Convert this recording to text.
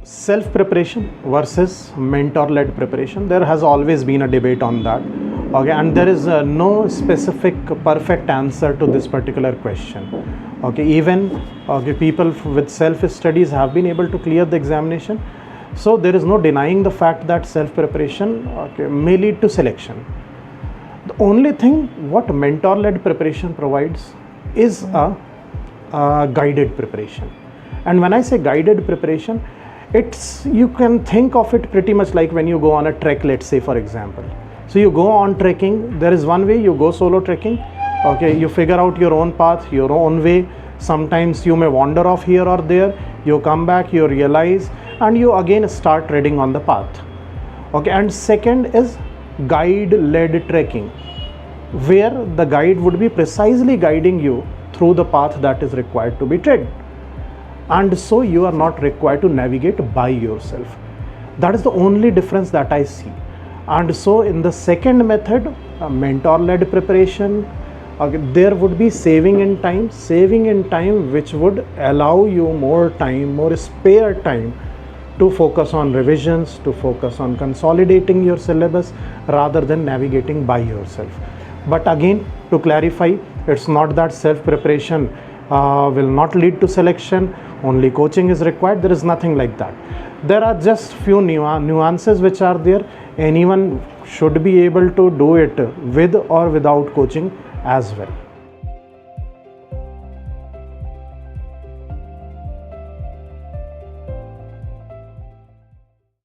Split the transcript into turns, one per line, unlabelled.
self preparation versus mentor led preparation, there has always been a debate on that. Okay, and there is no specific perfect answer to this particular question. Okay, even people with self studies have been able to clear the examination. So there is no denying the fact that self preparation may lead to selection. The only thing what mentor led preparation provides is a guided preparation. And when I say guided preparation, you can think of it pretty much like when you go on a trek, let's say for example. So you go on trekking, there is one way, you go solo trekking, okay, you figure out your own path, your own way. Sometimes you may wander off here or there, you come back, you realize, and you again start treading on the path. Okay, and second is guide led trekking, where the guide would be precisely guiding you through the path that is required to be tread, and so you are not required to navigate by yourself. That is the only difference that I see. And so in the second method, mentor led preparation, there would be saving in time, which would allow you more time, more spare time to focus on revisions, to focus on consolidating your syllabus rather than navigating by yourself. But again, to clarify, it's not that self preparation will not lead to selection, only coaching is required. There is nothing like that. There are just few nuances which are there. Anyone should be able to do it with or without coaching as well.